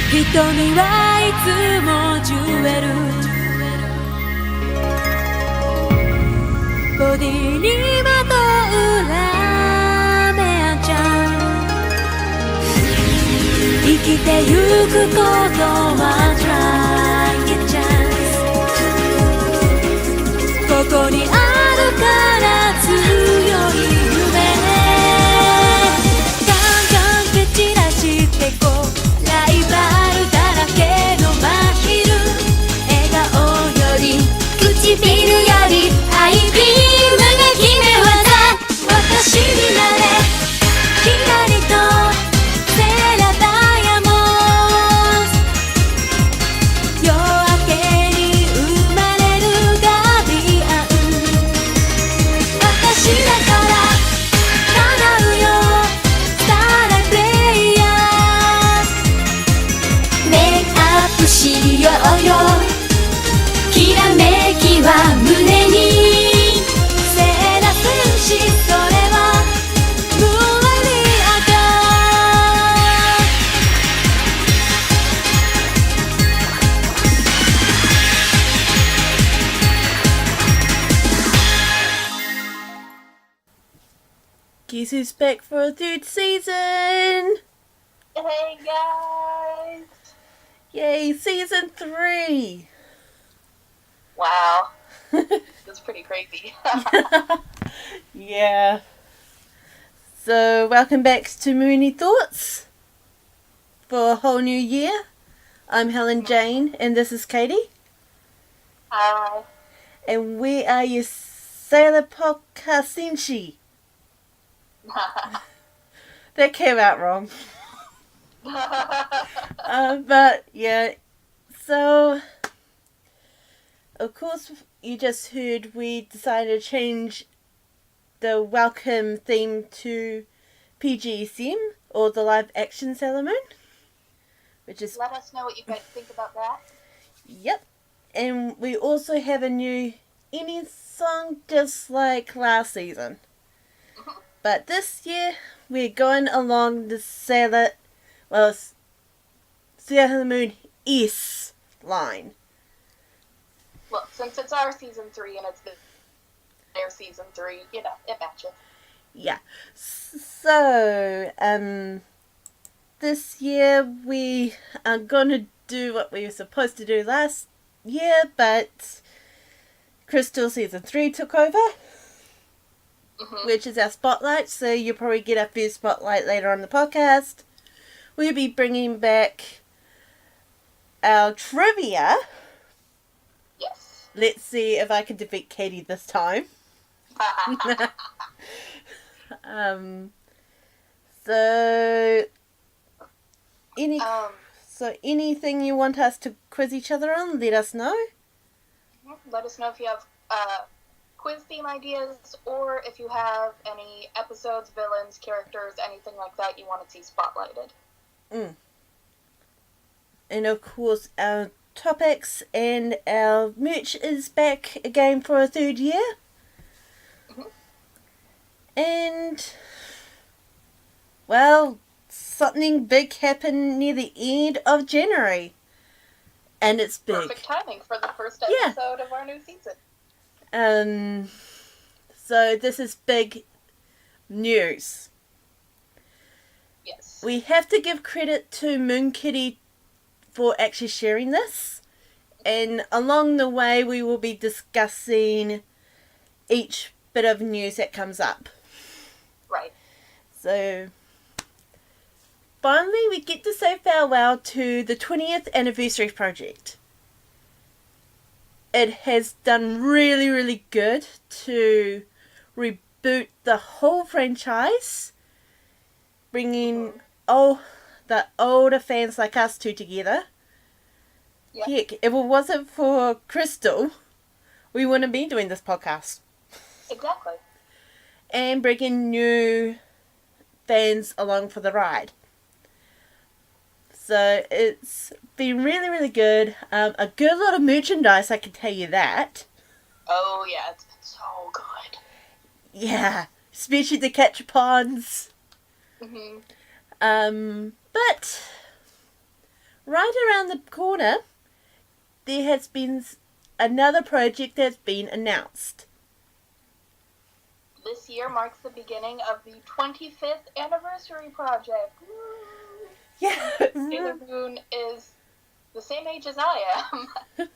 瞳はいつもジュエルボディにまとうラーメンちゃん生きてゆくことは Try a chance ここにあるから強い夢ガンガン蹴散らしてこうライバルだらけの真昼笑顔より唇よりアイビームが決め技私になれキラリとセラダイヤモンド夜明けに生まれるガビアン私だから叶うよスターライプレイヤーメイクアップしようよきらめきは胸にセーラ戦士それは無理赤Guess who's back for a third season? Hey guys! Yay, season 3! Wow. That's pretty crazy. Yeah. So, welcome back to Moonie Thoughts for a whole new year. I'm HellenJane and this is Katie. Hi. And we are your Sailor Podcast Senshi. That came out wrong. But, yeah. So, of course, you just heard we decided to change the welcome theme to PGSM, or the live action Sailor Moon. Which is... Let us know what you guys think about that. Yep. And we also have a new ending song just like last season. But this year, we're going along the Sailor Moon S line. Well, since it's our season 3 and it's their season 3, you know, it matches. Yeah. So, this year we are going to do what we were supposed to do last year, but Crystal season 3 took over, which is our spotlight, so you'll probably get our first spotlight later on the podcast. We'll be bringing back our trivia. Yes. Let's see if I can defeat Katie this time. So anything you want us to quiz each other on, let us know. Let us know if you have quiz theme ideas, or if you have any episodes, villains, characters, anything like that you want to see spotlighted. And of course, our topics and our merch is back again for a third year. And, well, something big happened near the end of January. And it's big. Perfect timing for the first episode of our new season. So this is big news. Yes. We have to give credit to Moon Kitty for actually sharing this. And along the way, we will be discussing each bit of news that comes up. Right. So, finally, we get to say farewell to the 20th anniversary project. It has done really, really good to reboot the whole franchise, bringing the older fans like us two together. Yep. Heck, if it wasn't for Crystal, we wouldn't be doing this podcast. Exactly. And bringing new fans along for the ride. So it's been really, really good. A good lot of merchandise, I can tell you that. Oh yeah, it's been so good. Yeah, especially the catch-a-pons. But right around the corner, there has been another project that's been announced. This year marks the beginning of the 25th anniversary project. Woo! Yeah. Sailor Moon is the same age as I am.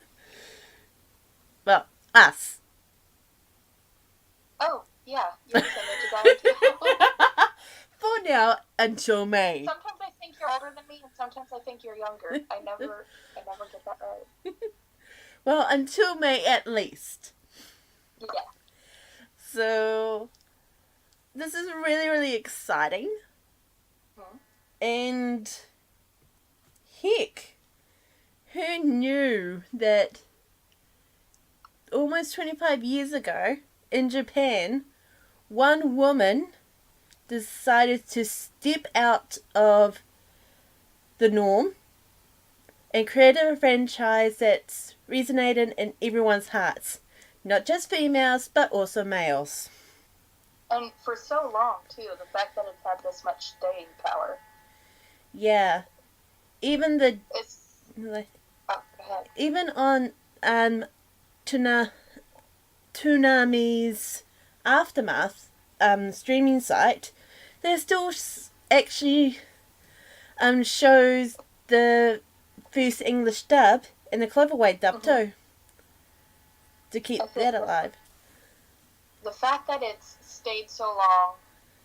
Well, us. Oh, yeah, you're the same age as I am too. For now, until May. Sometimes I think you're older than me, and sometimes I think you're younger. I never get that right. Well, until May at least. Yeah. So, this is really, really exciting. And, heck, who knew that almost 25 years ago, in Japan, one woman decided to step out of the norm and create a franchise that's resonated in everyone's hearts. Not just females, but also males. And for so long, too, the fact that it's had this much staying power. Yeah. Even the... It's... Oh, go ahead. Even on Toonami's Aftermath streaming site, there still actually shows the first English dub and the Cloverway dub too, to keep that alive. The fact that it's stayed so long,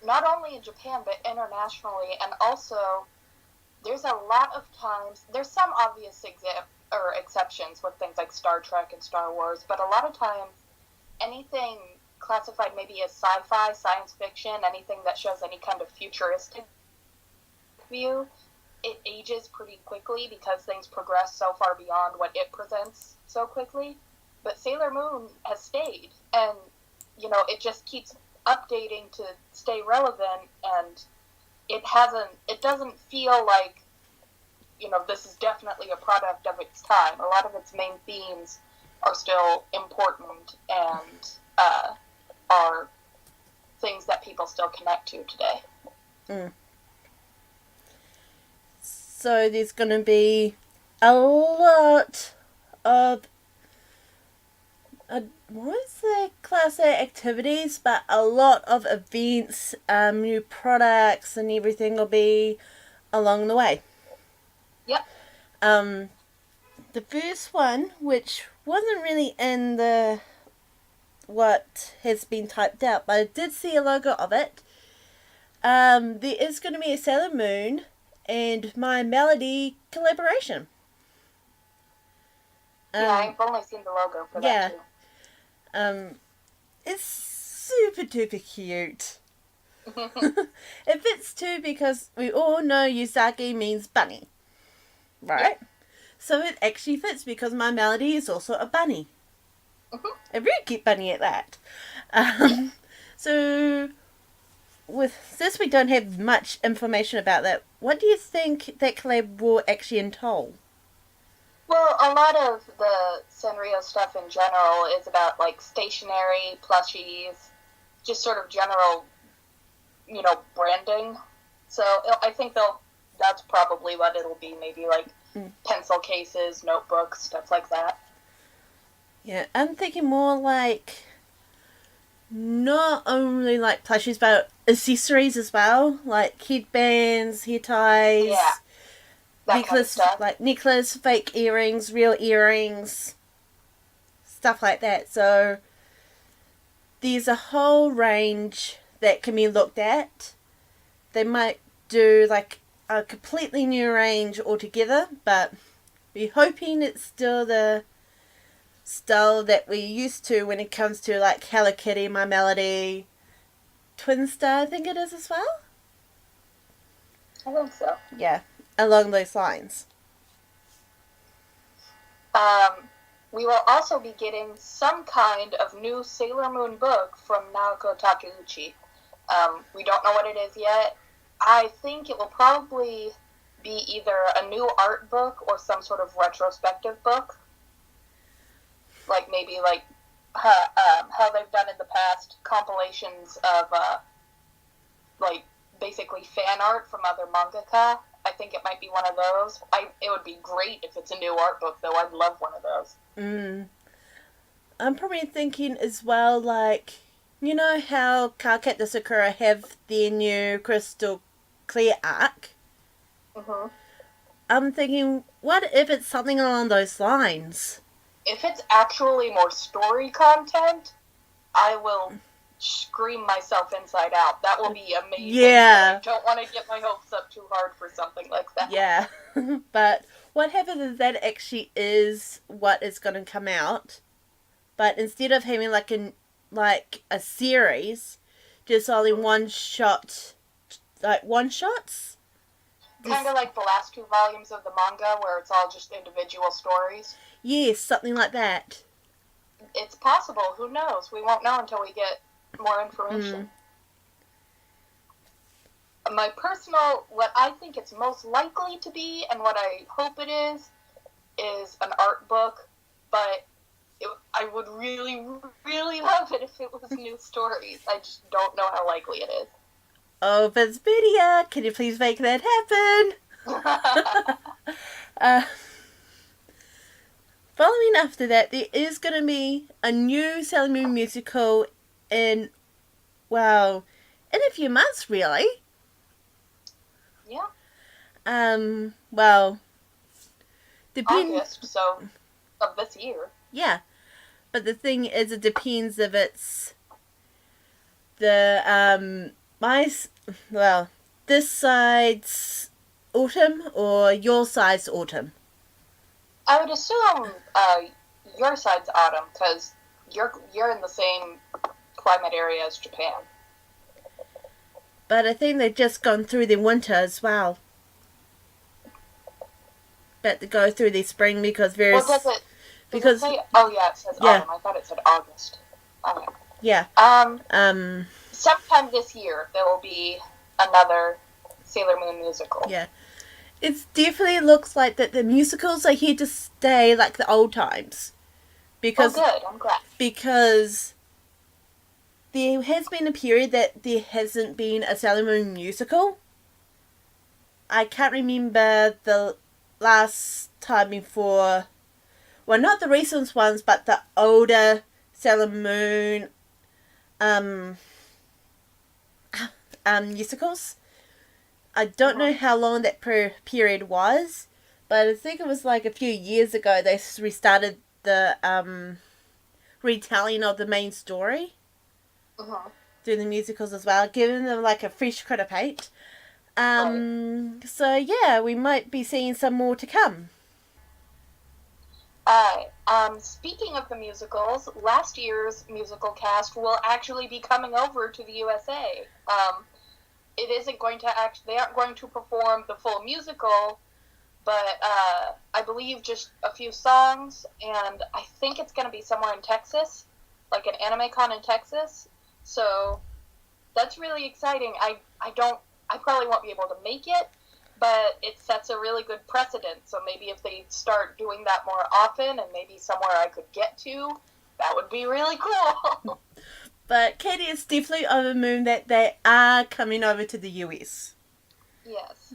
not only in Japan but internationally, and also there's a lot of times, there's some obvious exceptions with things like Star Trek and Star Wars, but a lot of times anything classified maybe as sci-fi, science fiction, anything that shows any kind of futuristic view, it ages pretty quickly because things progress so far beyond what it presents so quickly. But Sailor Moon has stayed, and it just keeps updating to stay relevant, and it doesn't feel like this is definitely a product of its time. A lot of its main themes are still important and are things that people still connect to today. So there's going to be a lot of class A activities, but a lot of events, new products and everything will be along the way. Yep. The first one, which wasn't really in what has been typed out, but I did see a logo of it. There is going to be a Sailor Moon and My Melody collaboration. Yeah, I've only seen the logo for that too. It's super duper cute. It fits too because we all know Usagi means bunny, right? Yep. So it actually fits because My Melody is also a bunny. A very cute bunny at that. So with this, we don't have much information about that. What do you think that collab will actually entail? Well, a lot of the Sanrio stuff in general is about like stationery, plushies, just sort of general, branding. So I think that's probably what it'll be. Maybe like pencil cases, notebooks, stuff like that. Yeah, I'm thinking more like not only like plushies, but accessories as well, like headbands, hair ties. Yeah. Necklace, kind of like necklace, fake earrings, real earrings, stuff like that. So there's a whole range that can be looked at. They might do like a completely new range altogether, but we're hoping it's still the style that we're used to when it comes to like Hello Kitty, My Melody, Twin Star, I think it is as well. I think so. Yeah. Along those lines. We will also be getting some kind of new Sailor Moon book from Naoko Takeuchi. We don't know what it is yet. I think it will probably be either a new art book or some sort of retrospective book. Like maybe like how they've done in the past, compilations of like basically fan art from other mangaka. I think it might be one of those. It would be great if it's a new art book, though. I'd love one of those. I'm probably thinking as well, like, you know how Cardcaptor the Sakura have their new crystal clear arc? Mm-hmm. I'm thinking, what if it's something along those lines? If it's actually more story content, I will scream myself inside out. That will be amazing. Yeah. I don't want to get my hopes up too hard for something like that. Yeah. But what happens is that actually is what is going to come out. But instead of having like a series, just only one-shots. Kind of like the last 2 volumes of the manga where it's all just individual stories. Yes, something like that. It's possible. Who knows? We won't know until we get more information. My personal, what I think it's most likely to be, and what I hope it is an art book, but I would really, really love it if it was new stories. I just don't know how likely it is. Oh, Viz Media, can you please make that happen? Following after that, there is going to be a new Sera Myu musical in a few months, really. Yeah. Depends. August, so of this year. Yeah, but the thing is, it depends if it's this side's autumn or your side's autumn. I would assume your side's autumn, because you're in the same climate area as Japan. But I think they've just gone through their winter as well. But to go through their spring because various... Well, does it say... Oh, yeah, it says autumn. I thought it said August. Okay. Yeah. Sometime this year, there will be another Sailor Moon musical. Yeah. It definitely looks like that the musicals are here to stay like the old times. Because, good. I'm glad. Because there has been a period that there hasn't been a Sailor Moon musical. I can't remember the last time before... Well, not the recent ones, but the older Sailor Moon musicals. I don't know how long that period was, but I think it was like a few years ago they restarted the retelling of the main story through the musicals as well, giving them like a fresh coat of paint. So yeah, we might be seeing some more to come. Speaking of the musicals, last year's musical cast will actually be coming over to the USA. It isn't going to they aren't going to perform the full musical, but I believe just a few songs, and I think it's going to be somewhere in Texas, like an anime con in Texas. So that's really exciting. I probably won't be able to make it, but it sets a really good precedent. So maybe if they start doing that more often, and maybe somewhere I could get to, that would be really cool. But Katie is definitely over the moon that they are coming over to the US. Yes.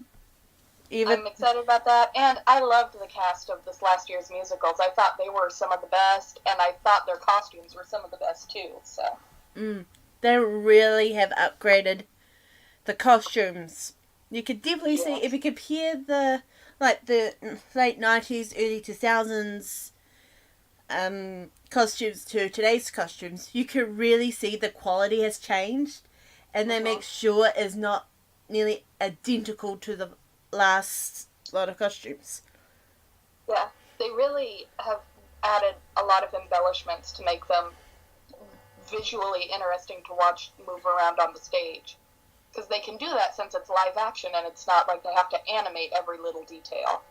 I'm excited about that. And I loved the cast of this last year's musicals. I thought they were some of the best, and I thought their costumes were some of the best too. So. They really have upgraded the costumes. You could definitely see, if you compare the late 90s, early 2000s costumes to today's costumes, you could really see the quality has changed, and they make sure it's not nearly identical to the last lot of costumes. Yeah, they really have added a lot of embellishments to make them visually interesting to watch move around on the stage. Because they can do that since it's live action, and it's not like they have to animate every little detail.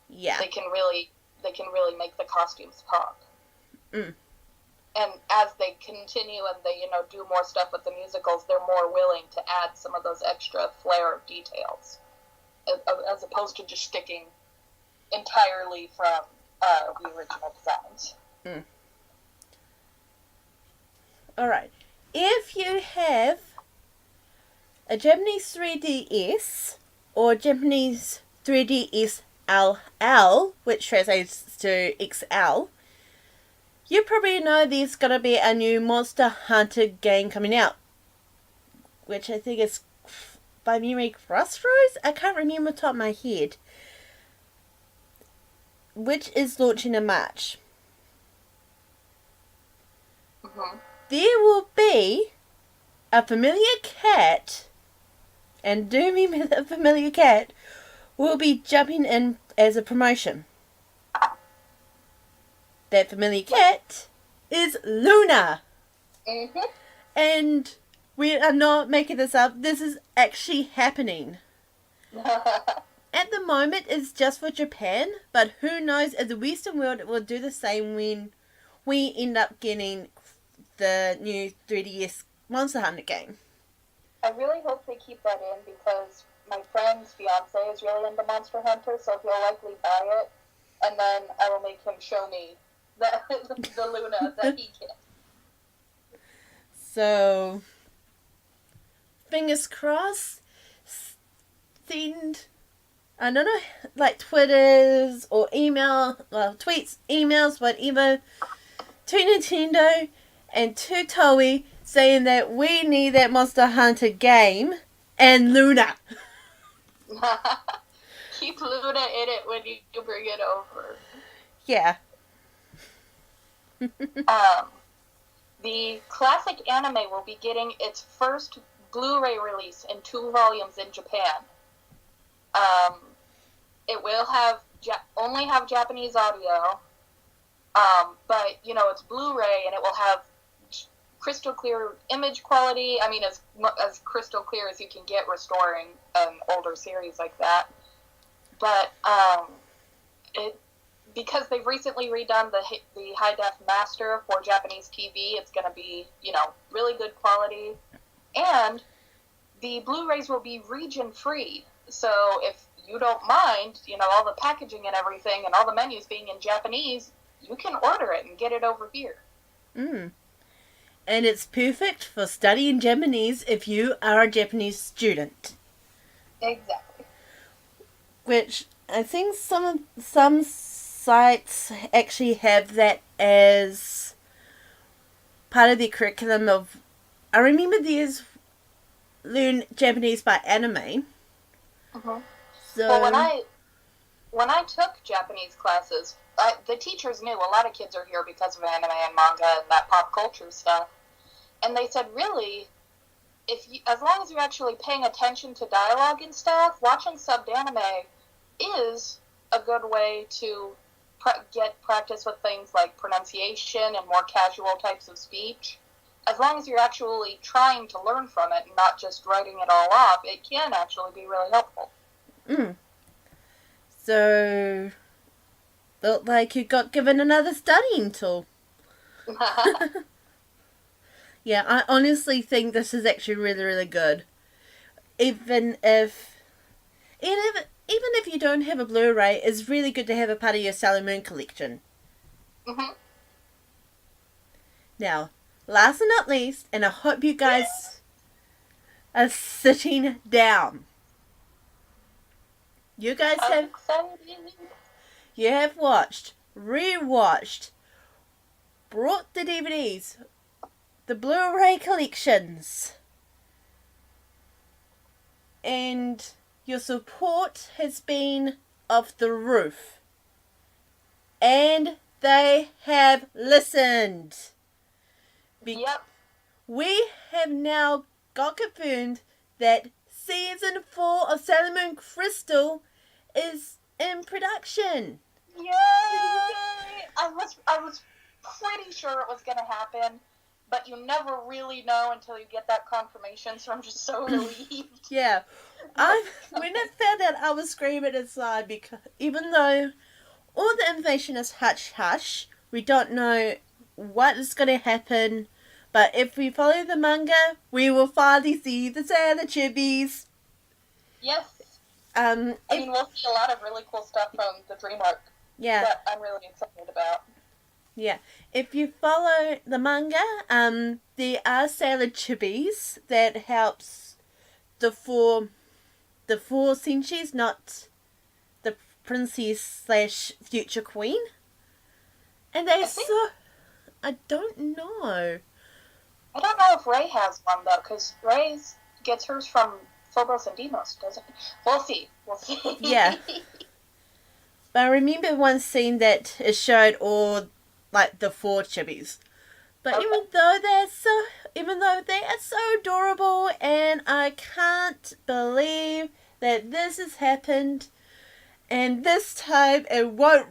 Yeah. They can really make the costumes pop. And as they continue and they, do more stuff with the musicals, they're more willing to add some of those extra flair of details, as opposed to just sticking entirely from the original designs. Alright. If you have a Japanese 3DS or Japanese 3DS LL, which translates to XL, you probably know there's gonna be a new Monster Hunter game coming out, which I think is by memory Crossroads? I can't remember off the top of my head. Which is launching in March. Mm-hmm. There will be a familiar cat, and do remember that familiar cat will be jumping in as a promotion. That familiar cat is Luna. Mm-hmm. And we are not making this up. This is actually happening. At the moment, it's just for Japan, but who knows, as the Western world, it will do the same when we end up getting the new 3DS Monster Hunter game. I really hope they keep that in because my friend's fiance is really into Monster Hunter, so he'll likely buy it, and then I will make him show me the Luna that he gets. So, fingers crossed, send, I don't know, like Twitters or tweets, emails, whatever, to Nintendo and to Toei saying that we need that Monster Hunter game and Luna. Keep Luna in it when you bring it over. Yeah. The classic anime will be getting its first Blu-ray release in 2 volumes in Japan. It will have only have Japanese audio, but it's Blu-ray and it will have crystal clear image quality. I mean, as crystal clear as you can get restoring an older series like that. But because they've recently redone the high def master for Japanese TV, it's going to be really good quality, and the Blu-rays will be region free. So if you don't mind, all the packaging and everything and all the menus being in Japanese, you can order it and get it over here. And it's perfect for studying Japanese if you are a Japanese student. Exactly. Which I think some sites actually have that as part of their curriculum of, I remember there's learn Japanese by anime. Uh-huh. So well, when I took Japanese classes, the teachers knew a lot of kids are here because of anime and manga and that pop culture stuff, and they said, really, as long as you're actually paying attention to dialogue and stuff, watching subbed anime is a good way to get practice with things like pronunciation and more casual types of speech. As long as you're actually trying to learn from it and not just writing it all off, it can actually be really helpful. So, looked like you got given another studying tool. Yeah, I honestly think this is actually really, really good. Even if you don't have a Blu-ray, it's really good to have a part of your Sailor Moon collection. Mm-hmm. Now, last and not least, and I hope you guys are sitting down. You guys have watched, rewatched, brought the DVDs, the Blu-ray collections, and your support has been off the roof. And they have listened. Yep. We have now got confirmed that Season 4 of Sailor Moon Crystal is in production. Yay! I was pretty sure it was going to happen, but you never really know until you get that confirmation, so I'm just so relieved. Yeah. When I found out, I was screaming inside because even though all the information is hush-hush, we don't know what is going to happen, but if we follow the manga, we will finally see the Sailor Chibis. Yes. I mean, we'll see a lot of really cool stuff from the Dream Arc. Yeah. That I'm really excited about. Yeah. If you follow the manga, there are Sailor Chibis that helps the four Senshis not princess slash future queen. And they're so... I don't know. I don't know if Rey has one, though, because Rey gets hers from Phobos and Deimos, doesn't it? We'll see. Yeah. But I remember one scene that it showed all, like, the 4 chibis. But Okay. even though they are so adorable, and I can't believe that this has happened, and this time it won't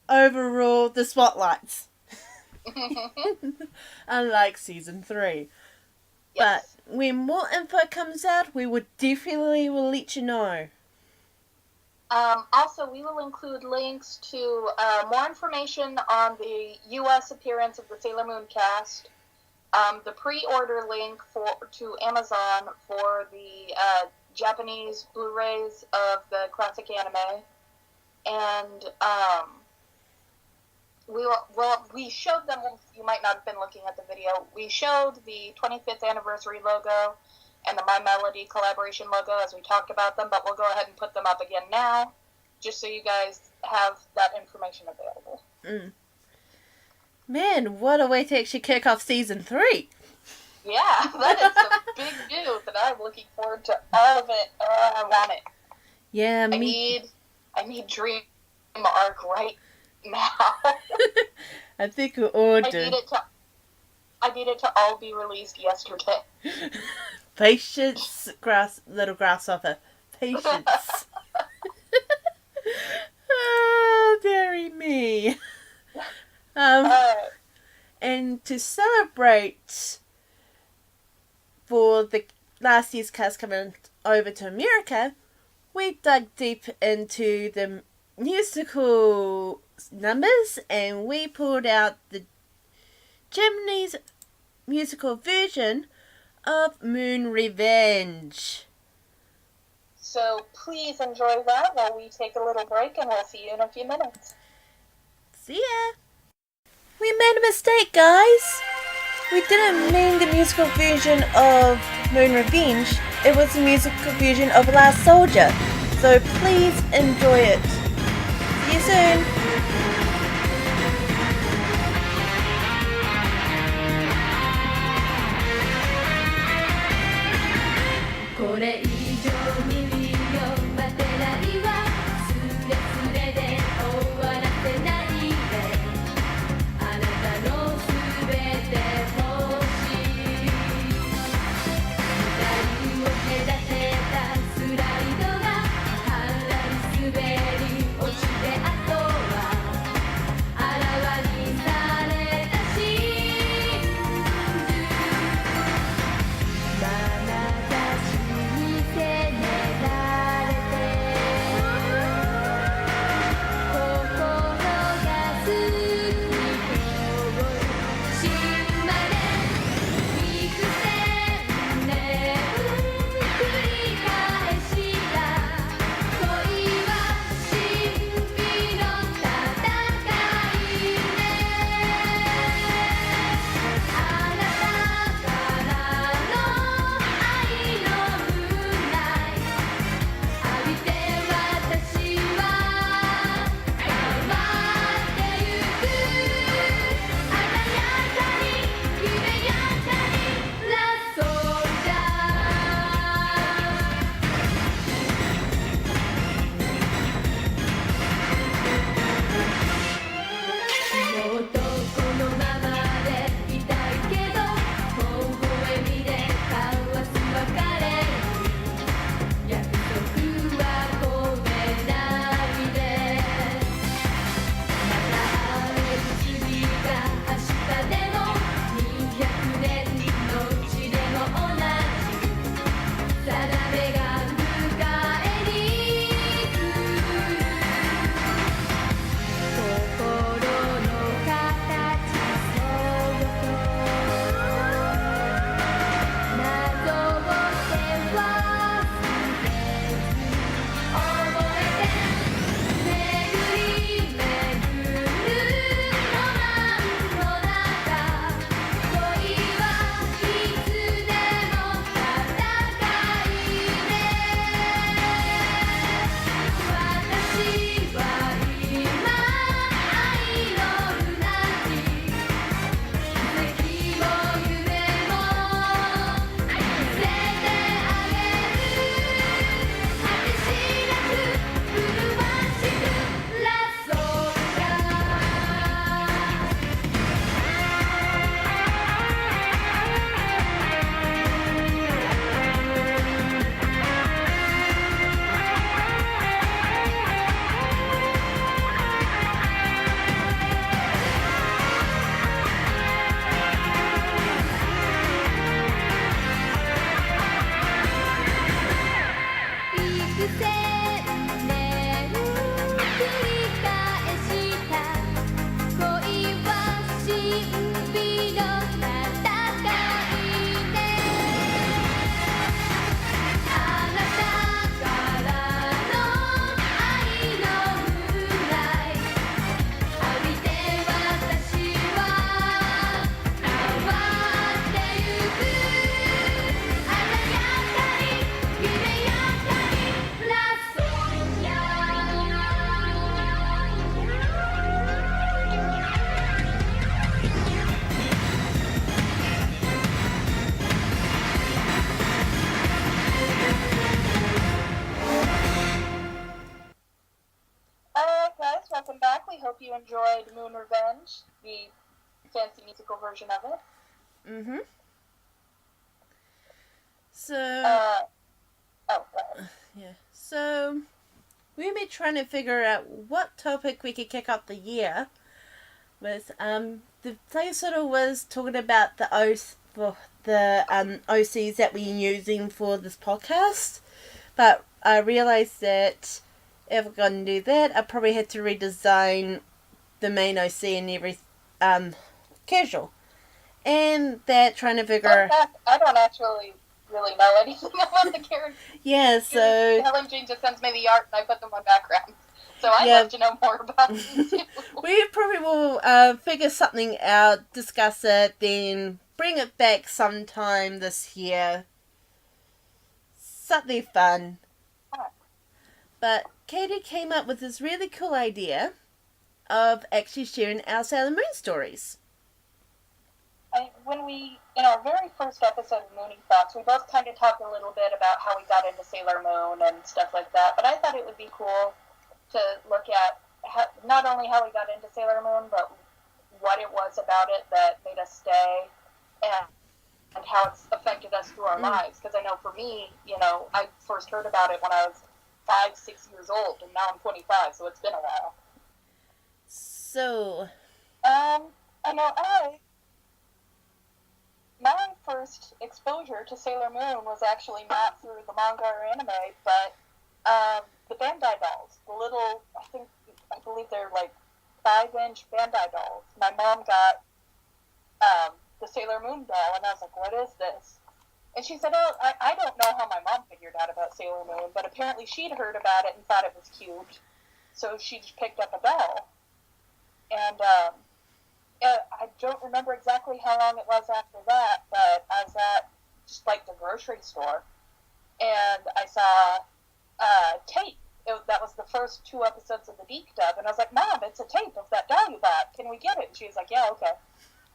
overrule the spotlights. Unlike season 3. Yes. But when more info comes out, we will definitely let you know. Also, we will include links to more information on the U.S. appearance of the Sailor Moon cast, the pre-order link to Amazon for the Japanese Blu-rays of the classic anime, and we showed them. You might not have been looking at the video. We showed the 25th anniversary logo and the My Melody collaboration logo as we talked about them, but we'll go ahead and put them up again now, just so you guys have that information available. Man, what a way to actually kick off season 3. Yeah, that is some big news, and I'm looking forward to all of it. I want it. Yeah, I need Dream Arc right now. I think we all do. I need it to all be released yesterday. Patience, little grasshopper. Patience. Oh, dearie me. And to celebrate for the last year's cast coming over to America, we dug deep into the musical numbers and we pulled out the Japanese musical version of Moon Revenge. So please enjoy that while we take a little break, and we'll see you in a few minutes. See ya! We made a mistake, guys! We didn't mean the musical version of Moon Revenge. It was the musical version of Last Soldier. So please enjoy it. See you soon! これ以上耳を待てないわスレスレで終わらせないであなたのすべて欲しい二人を隔てたスライドが腹に滑る hope you enjoyed Moon Revenge, the fancy musical version of it. Mm-hmm. So... go ahead. Yeah. So, we've been trying to figure out what topic we could kick off the year with. The placeholder was talking about the OCs that we're using for this podcast, but I realized that if we're going to do that, I probably had to redesign the main OC and every casual, and that trying to figure. I don't actually really know anything about the characters. Yeah, so HellenJane just sends me the art and I put them on background. So I'd love to know more about them too. We probably will figure something out, discuss it, then bring it back sometime this year. Something fun. But Katie came up with this really cool idea of actually sharing our Sailor Moon stories. When we, in our very first episode of Moonie Thoughts, we both kind of talked a little bit about how we got into Sailor Moon and stuff like that, but I thought it would be cool to look at not only how we got into Sailor Moon, but what it was about it that made us stay, and how it's affected us through our lives. Because I know for me, I first heard about it when I was 5-6 years old, and now I'm 25, so it's been a while. So, I know my first exposure to Sailor Moon was actually not through the manga or anime, but the Bandai dolls, the little, I believe they're like 5-inch Bandai dolls. My mom got the Sailor Moon doll, and I was like, what is this? And she said, oh, I don't know how my mom figured out about Sailor Moon, but apparently she'd heard about it and thought it was cute, so she just picked up a doll. And I don't remember exactly how long it was after that, but I was at just like the grocery store, and I saw tape. That was the first 2 episodes of the Deke dub, and I was like, Mom, it's a tape of that doll you bought. Can we get it? And she was like, yeah, okay.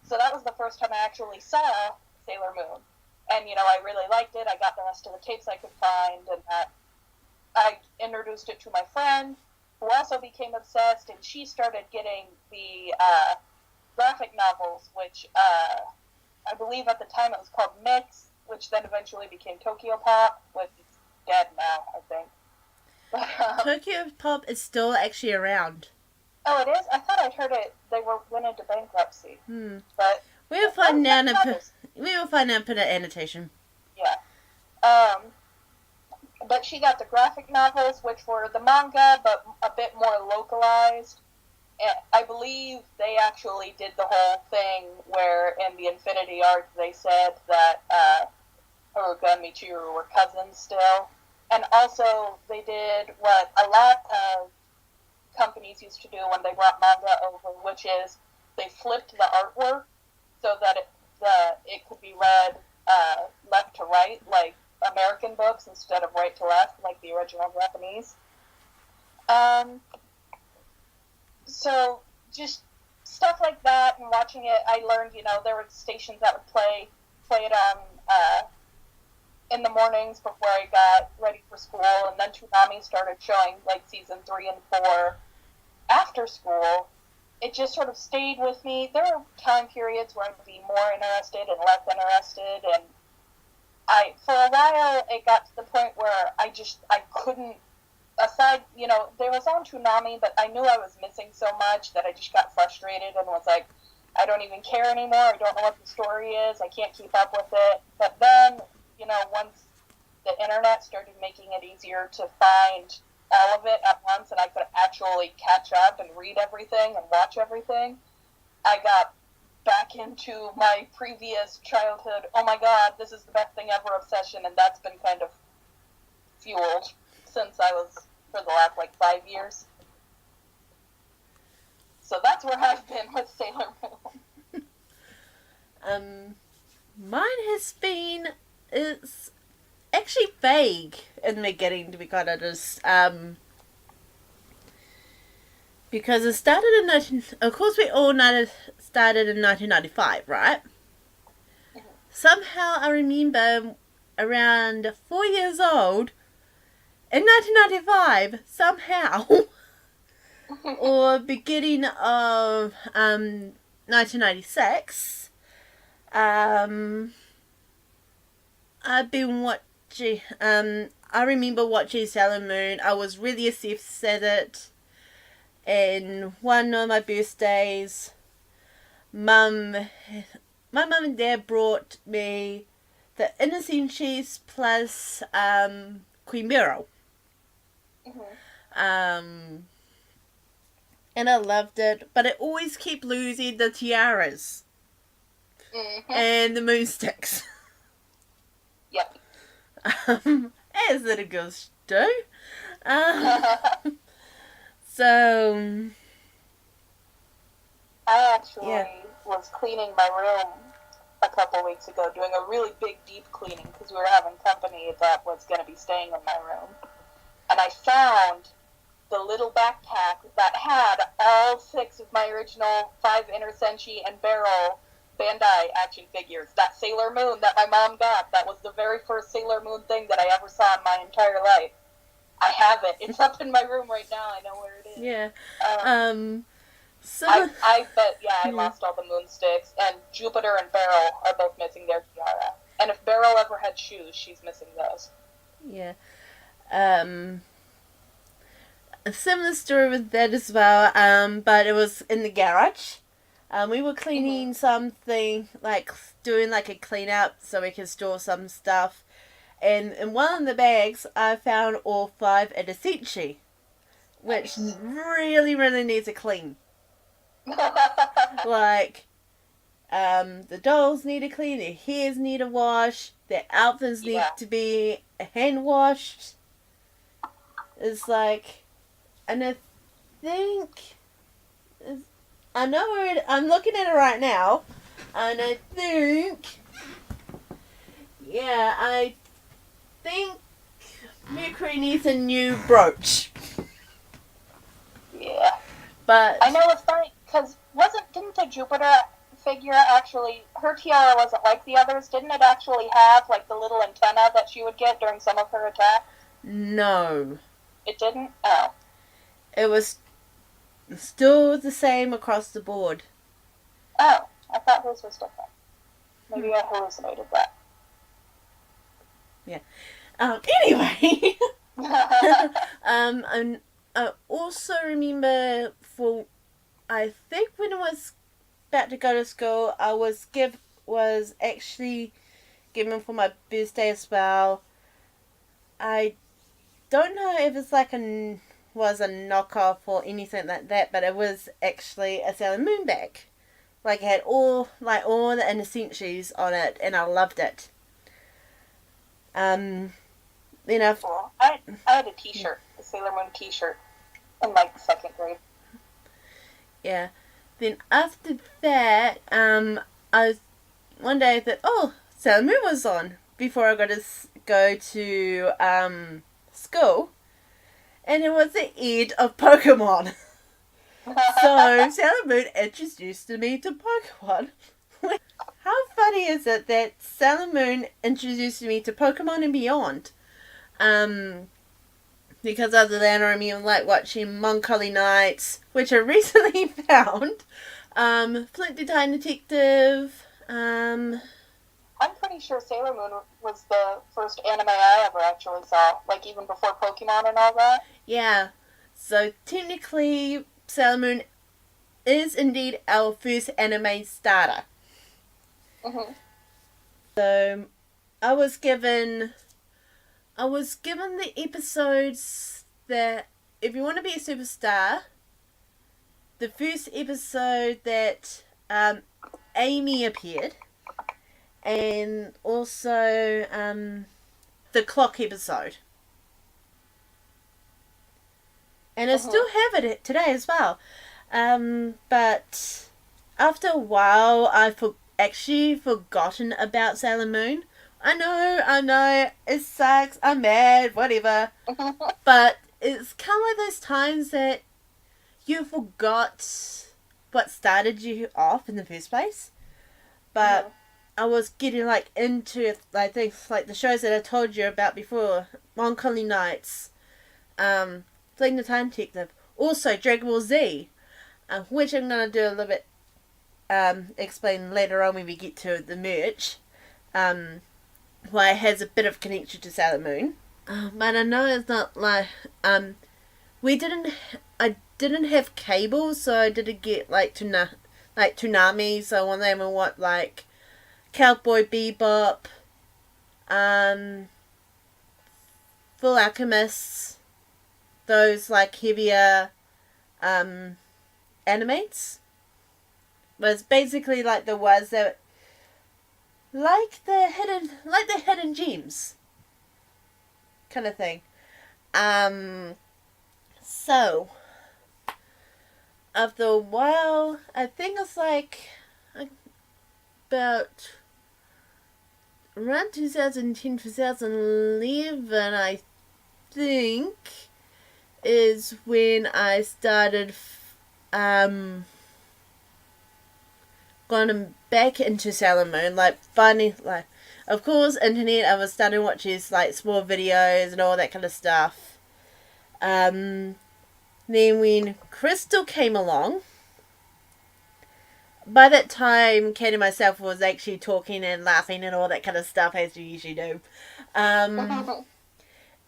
So that was the first time I actually saw Sailor Moon. And, I really liked it. I got the rest of the tapes I could find, and I introduced it to my friend, who also became obsessed, and she started getting the graphic novels, which I believe at the time it was called Mix, which then eventually became Tokyo Pop, which is dead now, I think. Tokyo Pop is still actually around. Oh, it is? I thought I'd heard they went into bankruptcy. But we'll find out and put an annotation. Yeah. But she got the graphic novels, which were the manga, but a bit more localized. And I believe they actually did the whole thing where in the Infinity arc they said that Haruka and Michiru were cousins still. And also they did what a lot of companies used to do when they brought manga over, which is they flipped the artwork so that it could be read left to right, like American books, instead of right to left, like the original Japanese. So just stuff like that, and watching it, I learned, there were stations that would play it on in the mornings before I got ready for school, and then Toonami started showing like season 3 and 4 after school. It just sort of stayed with me. There were time periods where I'd be more interested and less interested, and for a while it got to the point where I couldn't, aside, they was on Toonami, but I knew I was missing so much that I just got frustrated and was like, I don't even care anymore. I don't know what the story is. I can't keep up with it. But then, once the internet started making it easier to find all of it at once, and I could actually catch up and read everything and watch everything, I got back into my previous childhood, oh my god, this is the best thing ever obsession, and that's been kind of fueled since I was, for the last 5 years. So that's where I've been with Sailor Moon. Mine has been, it's actually vague in the beginning, to be quite honest. Because it started of course we all started in 1995, right? Mm-hmm. Somehow I remember around 4 years old, in 1995, somehow, or beginning of 1996, I've been watching. I remember watching Sailor Moon. I was really obsessed at it. And one of my birthdays, my mum and dad brought me the incarnations plus Queen Beryl. And I loved it, but I always keep losing the tiaras and the moonsticks. Yep. As little girls do. So I actually was cleaning my room a couple weeks ago, doing a really big, deep cleaning because we were having company that was going to be staying in my room. And I found the little backpack that had all 6 of my original 5 Inner Senshi and Beryl Bandai action figures. That Sailor Moon that my mom got, that was the very first Sailor Moon thing that I ever saw in my entire life. I have it. It's up in my room right now. I know where it is. yeah. I lost all the moonsticks, and Jupiter and Beryl are both missing their tiara. And if Beryl ever had shoes, she's missing those. Yeah. A similar story with that as well, but it was in the garage. We were cleaning something, like doing like a clean up so we could store some stuff. And in one of the bags, I found all 5 adaptations, which really, really needs a clean. Like, the dolls need a clean, their hairs need a wash, their outfits need to be hand washed. It's like, and I think, I'm looking at it right now, and I think Mercury needs a new brooch. Yeah. But I know it's funny, because didn't the Jupiter figure actually, her tiara wasn't like the others, didn't it actually have, like, the little antenna that she would get during some of her attacks? No. It didn't? Oh. It was still the same across the board. Oh, I thought hers was different. Maybe I hallucinated that. Yeah. Anyway. And I also remember I think when I was about to go to school, I was actually given for my birthday as well. I don't know if it's was a knockoff or anything like that, but it was actually a Sailor Moon bag. Like, it had all the incarnations on it, and I loved it. I had a t-shirt, a Sailor Moon t-shirt, in, like, 2nd grade. Yeah. Then after that, one day I thought, Sailor Moon was on before I got to go to school, and it was the end of Pokemon. So Sailor Moon introduced me to Pokemon. How funny is it that Sailor Moon introduced me to Pokemon and beyond? Because other than I remember like watching Melancholy Nights, which I recently found, Flint the Time Detective. I'm pretty sure Sailor Moon was the first anime I ever actually saw, like even before Pokemon and all that. Yeah, so technically Sailor Moon is indeed our first anime starter. So I was given the episodes that if you want to be a superstar, the first episode that Amy appeared, and also the clock episode. And I still have it today as well. But after a while, I've actually forgotten about Sailor Moon. I know, it sucks, I'm mad, whatever. But it's kind of like those times that you forgot what started you off in the first place. But I was getting like into like things like the shows that I told you about before, Melancholy Nights, Flint the Time Detective, Also, Dragon Ball Z, which I'm going to do a little bit, explain later on when we get to the merch, why it has a bit of connection to Sailor Moon. But I know it's not like, I didn't have cable, so I didn't get like Toonami, so one of them would want like Cowboy Bebop, Full Alchemists, those like heavier animates. But it's basically like the ones that like the hidden gems kind of thing. So after a while, I think it's like about around 2010, 2011, I think, is when I started going back into Sailor Moon, like finding, like, of course, internet, I was starting to watch these, like, small videos and all that kind of stuff. Then when Crystal came along, by that time, Kate and myself was actually talking and laughing and all that kind of stuff, as you usually do.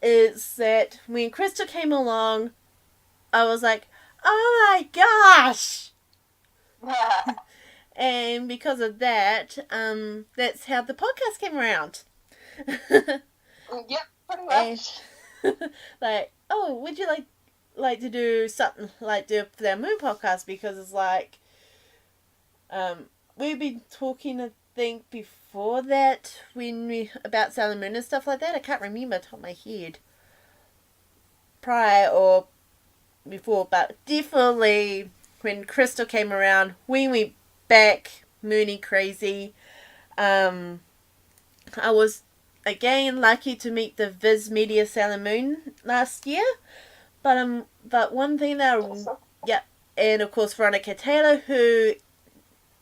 Is that when Crystal came along, I was like, oh my gosh! And because of that, that's how the podcast came around. Yep, pretty much. Like, oh, would you like to do something like do their Moon podcast? Because it's like, we've been talking, I think, before that about Sailor Moon and stuff like that. I can't remember top of my head. Prior or before, but definitely when Crystal came around, we went back Moonie crazy. I was again lucky to meet the Viz Media Sailor Moon last year, but one thing that and of course Veronica Taylor, who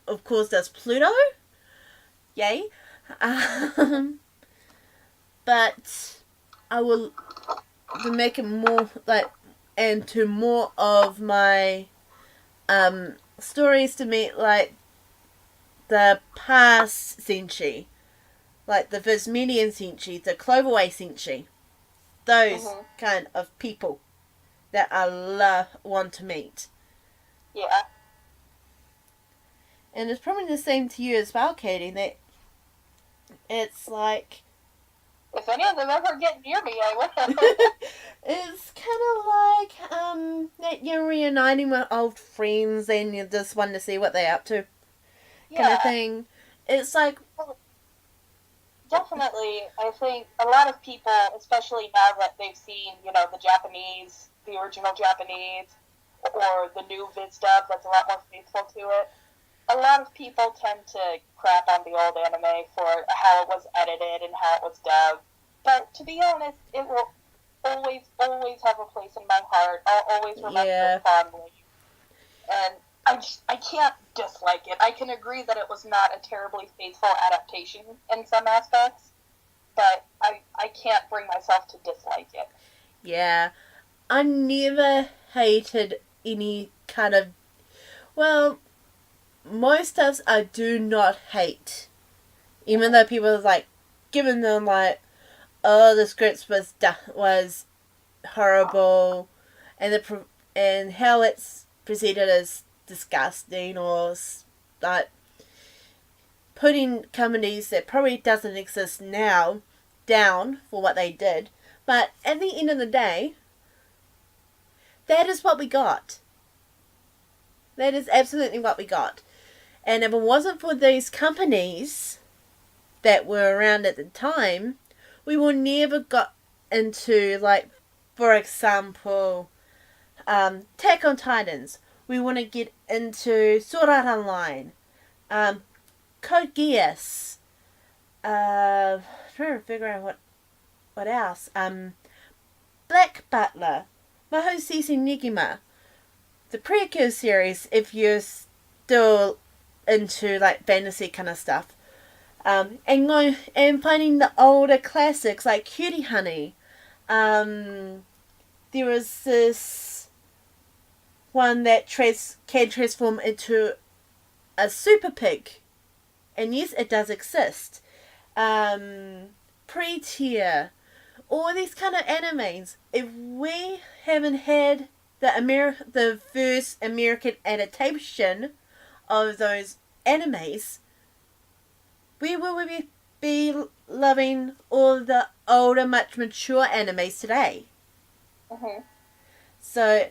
of course does Pluto, yay. But I will to make it more like, and to more of my stories to meet like the past Senshi, like the Viz Media Senshi, the Cloverway Senshi, those kind of people that I want to meet. Yeah. And it's probably the same to you as well, Katie, that it's like, if any of them ever get near me, I will. it's kind of like that you're reuniting with old friends and you just want to see what they're up to, kind of thing. It's like, definitely, I think a lot of people, especially now that they've seen, the original Japanese, or the new Viz dub that's a lot more faithful to it, a lot of people tend to crap on the old anime for how it was edited and how it was dubbed. But to be honest, it will always, always have a place in my heart. I'll always remember it fondly. And I can't dislike it. I can agree that it was not a terribly faithful adaptation in some aspects, but I can't bring myself to dislike it. Yeah. I never hated any kind of, well, most stuff I do not hate. Even though people are like giving them like, oh, the script was horrible, and how it's presented as disgusting, or like putting companies that probably doesn't exist now down for what they did. But at the end of the day, that is what we got. That is absolutely what we got. And if it wasn't for these companies that were around at the time, we would never got into, like, for example, Attack on Titans. We want to get into Sword Art Online, Code Geass, trying to figure out what else, Black Butler, Mahou Sisi Nigima, the Prequel series, if you're still into like fantasy kind of stuff, and finding the older classics like Cutie Honey. There was this one that can transform into a super pig. And yes, it does exist. Pre-tier, all these kind of animes. If we haven't had the first American adaptation of those animes, we will be loving all the older, much mature animes today. Mm-hmm. So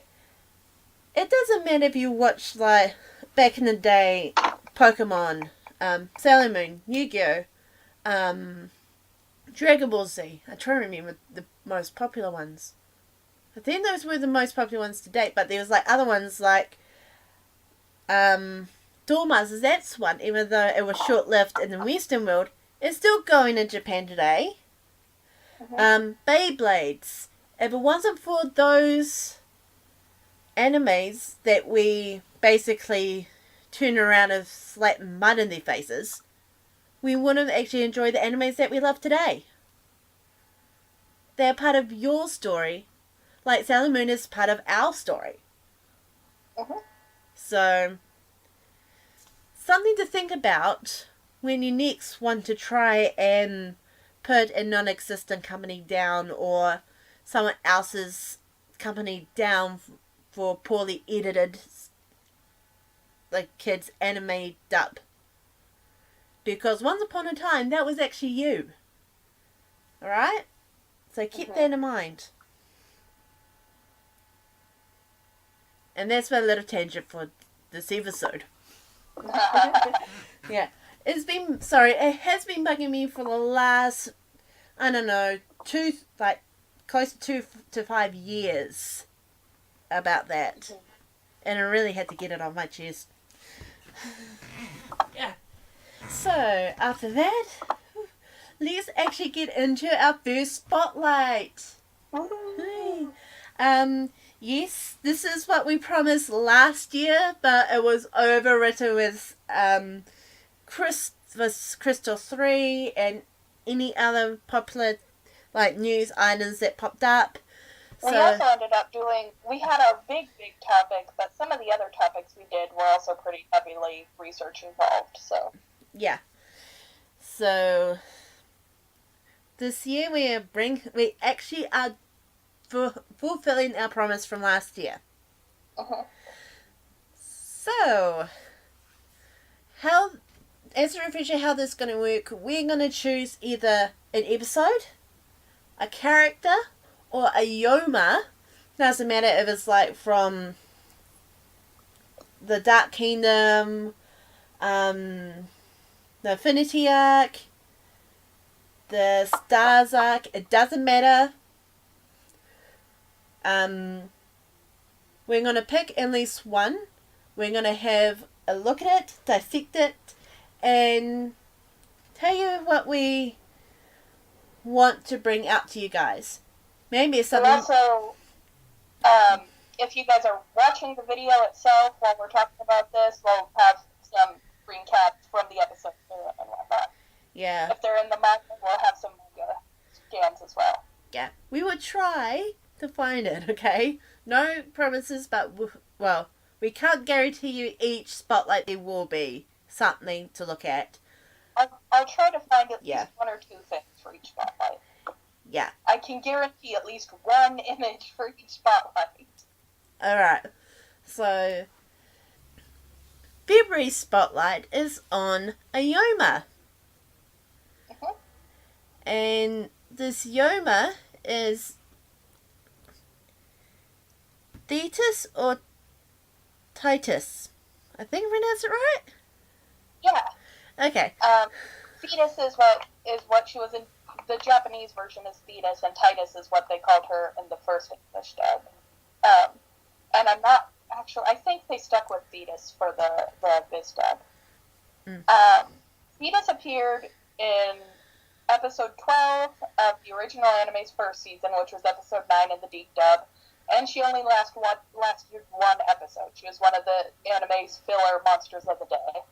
it doesn't matter if you watch, like, back in the day, Pokemon, Sailor Moon, Yu-Gi-Oh, Dragon Ball Z. I try to remember the most popular ones. I think those were the most popular ones to date, but there was, like, other ones like Dormaz, that's one, even though it was short-lived in the Western world. It's still going in Japan today. Mm-hmm. Beyblades. If it wasn't for those animes that we basically turn around and slap mud in their faces, we wouldn't actually enjoy the animes that we love today. They're part of your story, like Sailor Moon is part of our story. Mm-hmm. So, something to think about when you next want to try and put a non-existent company down or someone else's company down for poorly edited, like, kids anime dub. Because once upon a time, that was actually you. Alright? So keep that in mind. And that's my little tangent for this episode. Yeah. It has been bugging me for the last, I don't know, close to 2 to 5 years about that. And I really had to get it off my chest. Yeah. So, after that, let's actually get into our first spotlight. Yes, this is what we promised last year, but it was overwritten with Crystal 3 and any other popular, like, news items that popped up. We also ended up we had a big topic, but some of the other topics we did were also pretty heavily research involved, so. Yeah. So, this year we actually are fulfilling our promise from last year. Uh-huh. So, as a refresher how this is going to work, we're going to choose either an episode, a character, or a Yoma. Doesn't matter if it's like from the Dark Kingdom, the Infinity Arc, the Stars Arc, it doesn't matter. We're going to pick at least one. We're going to have a look at it, dissect it, and tell you what we want to bring out to you guys. Maybe it's something. And also, if you guys are watching the video itself while we're talking about this, we'll have some screen caps from the episode and whatnot. Yeah. If they're in the manga, we'll have some manga scans as well. Yeah. We will try to find it, okay? No promises, but, we can't guarantee you each spotlight there will be something to look at. I'll try to find at least one or two things for each spotlight. Yeah. I can guarantee at least one image for each spotlight. Alright. So, February's spotlight is on a Yoma. Mm-hmm. And this Yoma is Thetis or Titus. I think I pronounced it right? Yeah. Okay. Fetus is what she was in. The Japanese version is Fetus, and Titus is what they called her in the first English dub. And I'm not actually. I think they stuck with Fetus for the Viz dub. Fetus appeared in episode 12 of the original anime's first season, which was episode 9 in the deep dub, and she only lasted one episode. She was one of the anime's filler monsters of the day.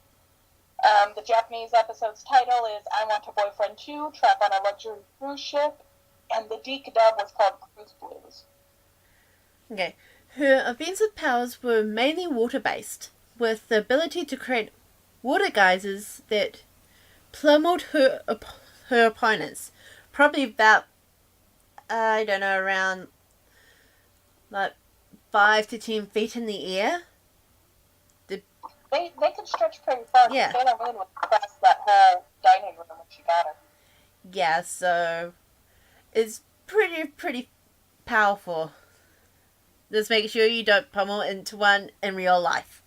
The Japanese episode's title is I Want a Boyfriend Too, Trap on a Luxury Cruise Ship, and the Deke dub was called Cruise Blues. Okay. Her offensive powers were mainly water-based, with the ability to create water geysers that pummeled her opponents. Probably about, I don't know, around like 5 to 10 feet in the air. They could stretch pretty far. Yeah. Sailor Moon would cross that whole dining room when she got her. Yeah, so it's pretty powerful. Just make sure you don't pummel into one in real life.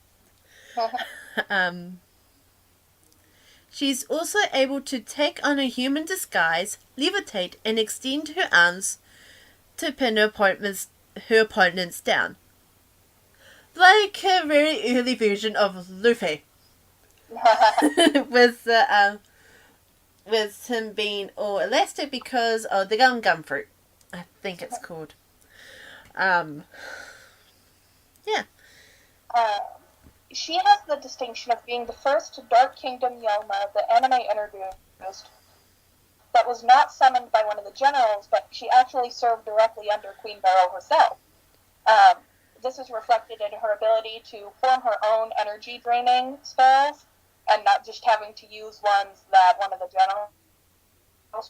She's also able to take on a human disguise, levitate, and extend her arms to pin her opponents down. Like a very early version of Luffy. with him being all elastic because of the gum fruit. I think it's called. Yeah. She has the distinction of being the first Dark Kingdom Yoma the anime introduced that was not summoned by one of the generals, but she actually served directly under Queen Beryl herself. This is reflected in her ability to form her own energy draining spells, and not just having to use ones that one of the generals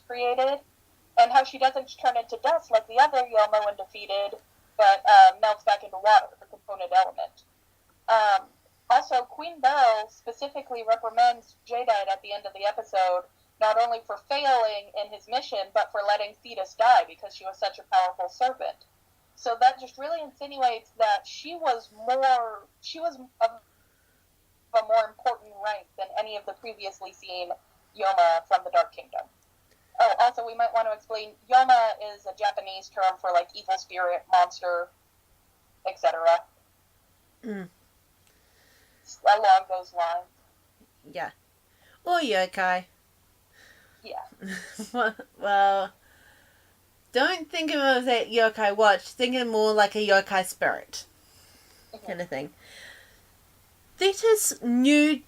created, and how she doesn't turn into dust like the other Yoma when defeated, but melts back into water, the component element. Also, Queen Beryl specifically reprimands Jadeite at the end of the episode, not only for failing in his mission, but for letting Thetis die because she was such a powerful servant. So that just really insinuates that she was of a more important rank than any of the previously seen Yoma from the Dark Kingdom. Oh, also, we might want to explain, Yoma is a Japanese term for, like, evil spirit, monster, etc. Along those lines. Yeah. Or yokai. Yeah. Well, don't think of it as a yokai watch. Think of it more like a yokai spirit. Kind of thing. Thetis knew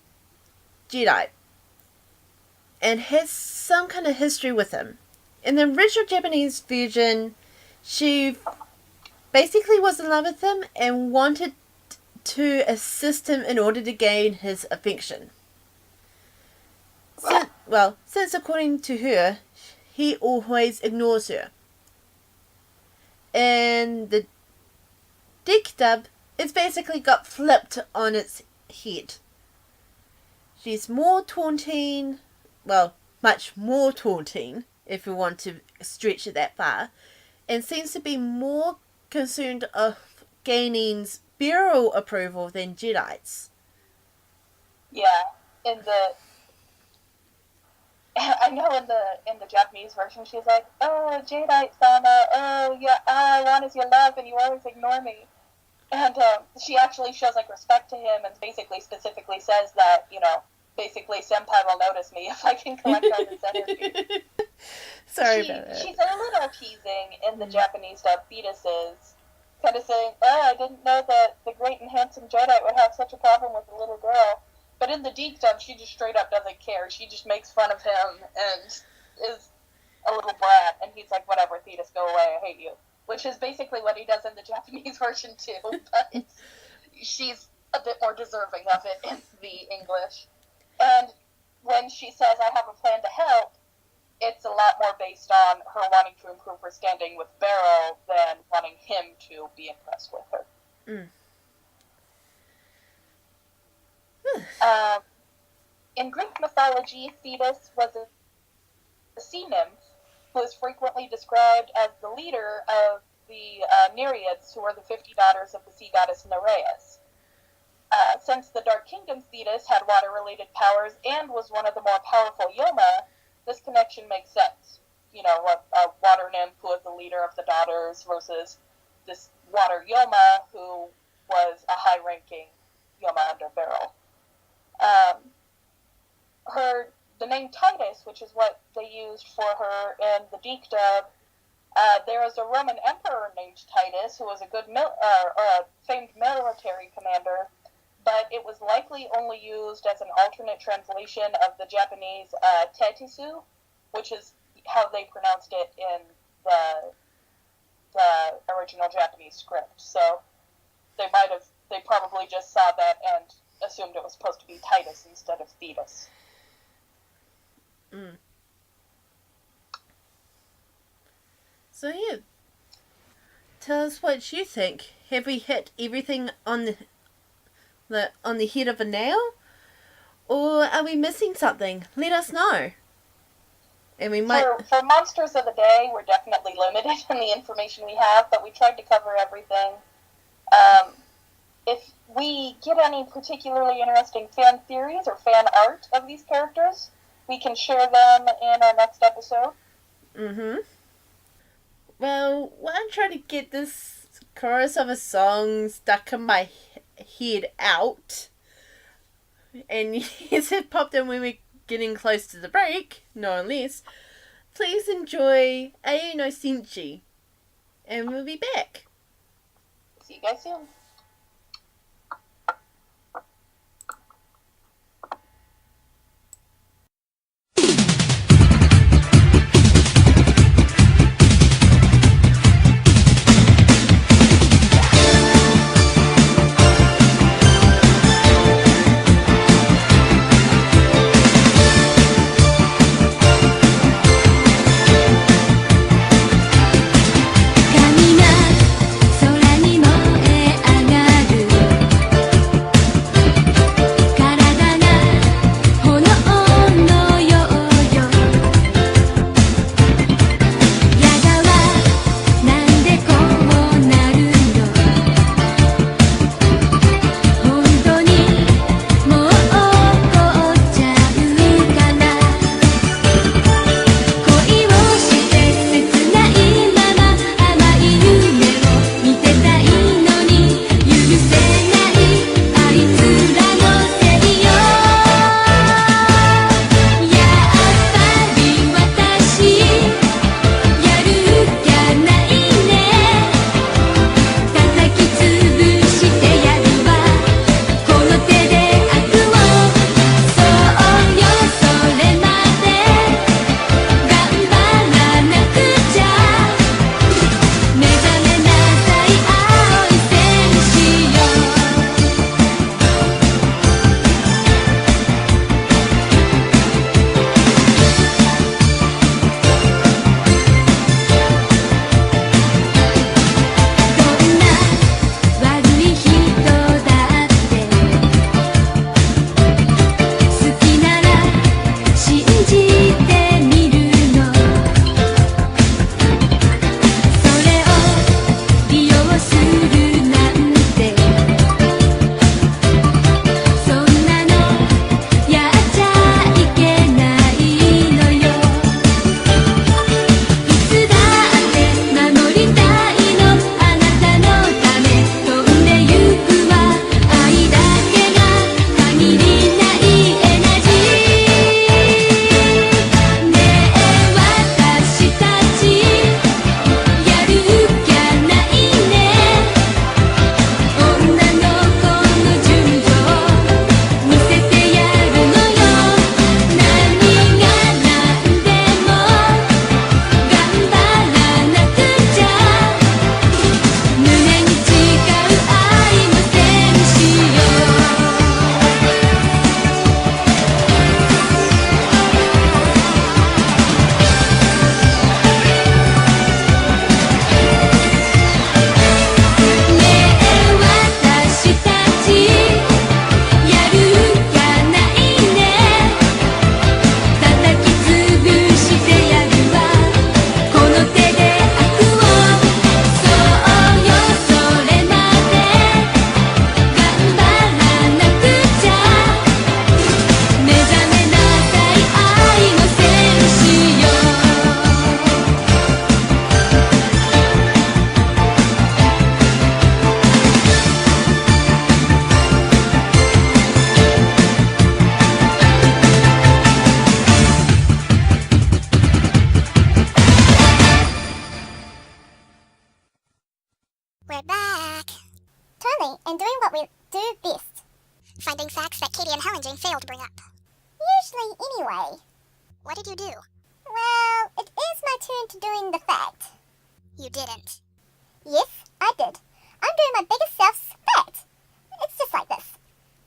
Jedi and has some kind of history with him. In the original Japanese version, she basically was in love with him and wanted to assist him in order to gain his affection. Since according to her, he always ignores her. And the Deke dub, it's basically got flipped on its head. She's more taunting, well, much more taunting, if we want to stretch it that far, and seems to be more concerned of gaining Beryl approval than Jedi's. Yeah, I know in the Japanese version she's like, oh, Jadeite-sama, oh, yeah, all I want is your love and you always ignore me. And she actually shows, like, respect to him and basically specifically says that, basically Senpai will notice me if I can collect all this energy. Sorry about that. She's a little teasing in the Japanese dub. Thetis is kind of saying, oh, I didn't know that the great and handsome Jadeite would have such a problem with a little girl. But in the Deke dub, she just straight up doesn't care. She just makes fun of him and is a little brat. And he's like, whatever, Thetis, go away, I hate you. Which is basically what he does in the Japanese version too. But she's a bit more deserving of it in the English. And when she says, I have a plan to help, it's a lot more based on her wanting to improve her standing with Beryl than wanting him to be impressed with her. In Greek mythology, Thetis was a sea nymph who is frequently described as the leader of the Nereids, who are the 50 daughters of the sea goddess Nereus. Since the Dark Kingdom's Thetis had water-related powers and was one of the more powerful Yoma, this connection makes sense. A water nymph who was the leader of the daughters versus this water Yoma who was a high-ranking Yoma under Beryl. The name Titus, which is what they used for her in the Deke dub, there was a Roman emperor named Titus who was a famed military commander, but it was likely only used as an alternate translation of the Japanese Tetisu, which is how they pronounced it in the original Japanese script. So they probably just saw that and assumed it was supposed to be Titus instead of Thetis. So yeah, tell us what you think. Have we hit everything on the head of a nail? Or are we missing something? Let us know. And we might... For Monsters of the Day, we're definitely limited in the information we have, but we tried to cover everything. If we get any particularly interesting fan theories or fan art of these characters, we can share them in our next episode. Well, while I'm trying to get this chorus of a song stuck in my head out, and yes, it popped in when we're getting close to the break, no less, please enjoy Ayo no Senshi, and we'll be back. See you guys soon. HellenJane failed to bring up? Usually, anyway. What did you do? Well, it is my turn to doing the fact. You didn't. Yes, I did. I'm doing my biggest self-fact. It's just like this.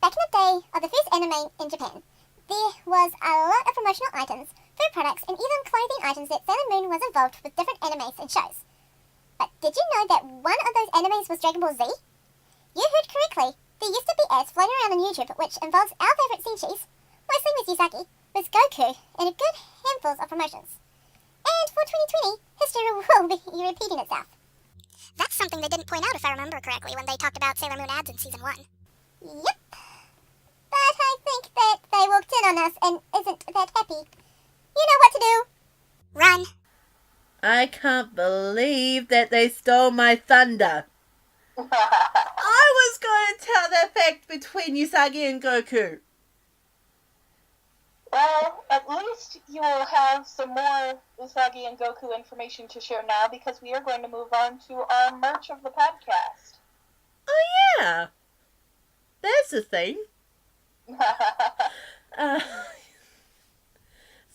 Back in the day of the first anime in Japan, there was a lot of promotional items, food products, and even clothing items that Sailor Moon was involved with different animes and shows. But did you know that one of those animes was Dragon Ball Z? You heard correctly. There used to be ads floating around on YouTube which involves our favourite Senshis, mostly with Usagi, with Goku, and a good handfuls of promotions. And for 2020, history will be repeating itself. That's something they didn't point out if I remember correctly when they talked about Sailor Moon ads in Season 1. Yep. But I think that they walked in on us and isn't that happy. You know what to do. Run. I can't believe that they stole my thunder. I was going to tell that fact between Usagi and Goku. Well, at least you will have some more Usagi and Goku information to share now, because we are going to move on to our merch of the podcast. Oh yeah, that's the thing.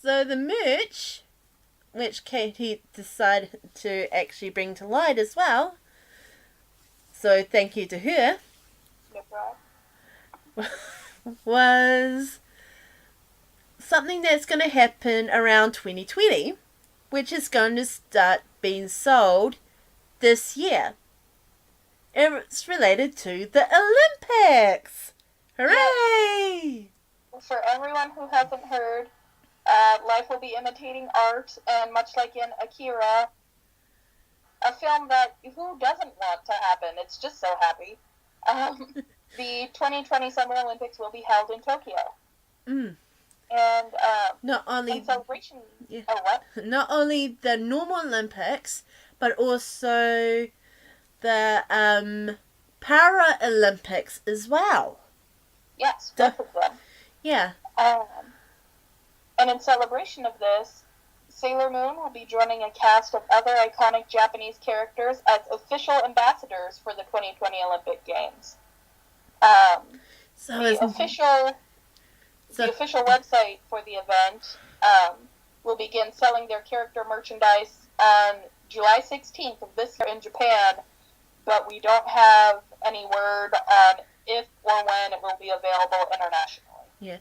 So the merch, which Katie decided to actually bring to light as well, so thank you to her, No problem. was something that's going to happen around 2020, which is going to start being sold this year. It's related to the Olympics. Hooray! For everyone who hasn't heard, life will be imitating art, and much like in Akira, a film that who doesn't want to happen? It's just so happy. The 2020 Summer Olympics will be held in Tokyo. Mm. And Not only in celebration, yeah. oh what? Not only the normal Olympics, but also the Paralympics as well. Yes, both of them. Yeah. And in celebration of this, Sailor Moon will be joining a cast of other iconic Japanese characters as official ambassadors for the 2020 Olympic Games. The official website for the event will begin selling their character merchandise on July 16th of this year in Japan, but we don't have any word on if or when it will be available internationally. Yeah.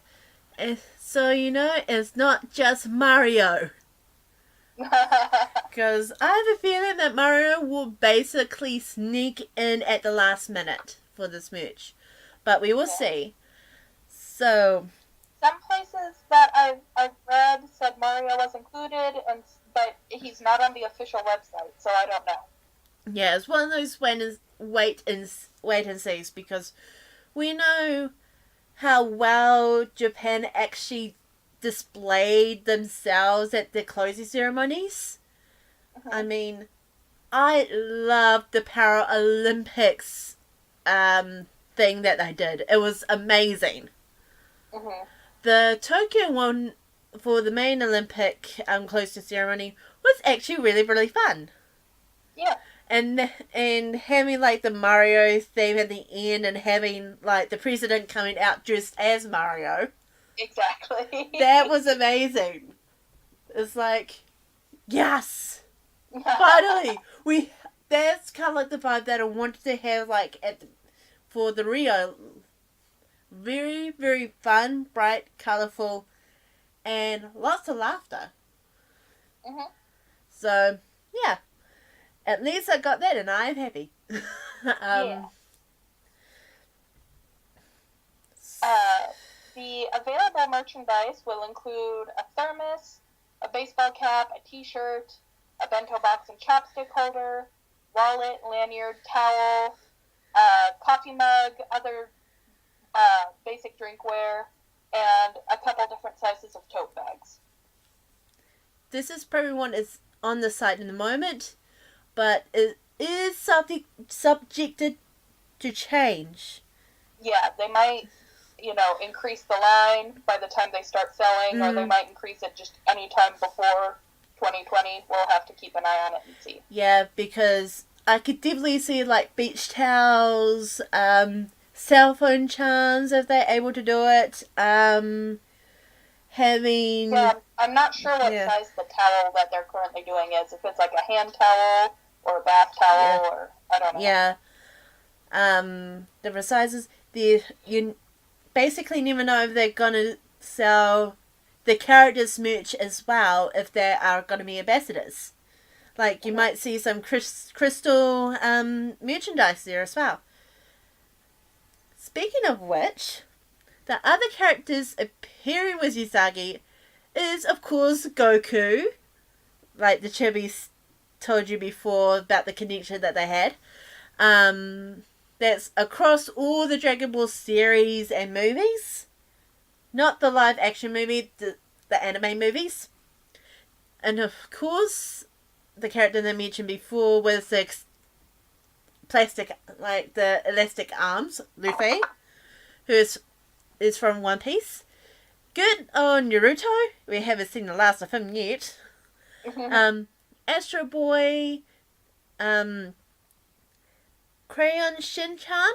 So, it's not just Mario. Because I have a feeling that Mario will basically sneak in at the last minute for this merch. But we will see. So, some places that I've read said Mario was included, but he's not on the official website, so I don't know. yeah, it's one of those wait and sees, because we know how well Japan actually displayed themselves at the closing ceremonies. Uh-huh. I mean, I love the Paralympics thing that they did. It was amazing. Mm-hmm. The Tokyo one for the main Olympic closing ceremony was actually really, really fun. Yeah. And having like the Mario theme at the end, and having like the president coming out dressed as Mario. Exactly. That was amazing. It's like, yes, finally, that's kind of like the vibe that I wanted to have like for the Rio. Very, very fun, bright, colourful, and lots of laughter. Mm-hmm. So, yeah. At least I got that, and I'm happy. Yeah. The available merchandise will include a thermos, a baseball cap, a t-shirt, a bento box and chopstick holder, wallet, lanyard, towel, coffee mug, other basic drinkware, and a couple different sizes of tote bags. This is probably one is on the site in the moment, but it is subjected to change. Yeah, they might, increase the line by the time they start selling, or they might increase it just any time before 2020. We'll have to keep an eye on it and see. Yeah, because I could definitely see like beach towels, cell phone charms if they're able to do it. Having Yeah, I'm not sure what size the towel that they're currently doing is. If it's like a hand towel or a bath towel, or I don't know. Yeah, different sizes. You basically never know if they're gonna sell the characters merch as well, if they are gonna be ambassadors. Like, you might see some crystal merchandise there as well. Speaking of which, the other characters appearing with Usagi is, of course, Goku. Like the Chibis told you before about the connection that they had. That's across all the Dragon Ball series and movies. Not the live action movie, the anime movies. And of course, the character that I mentioned before with the plastic, like the elastic arms, Luffy, who is from One Piece. Good on Naruto. We haven't seen the last of him yet. Astro Boy, Crayon Shin-chan.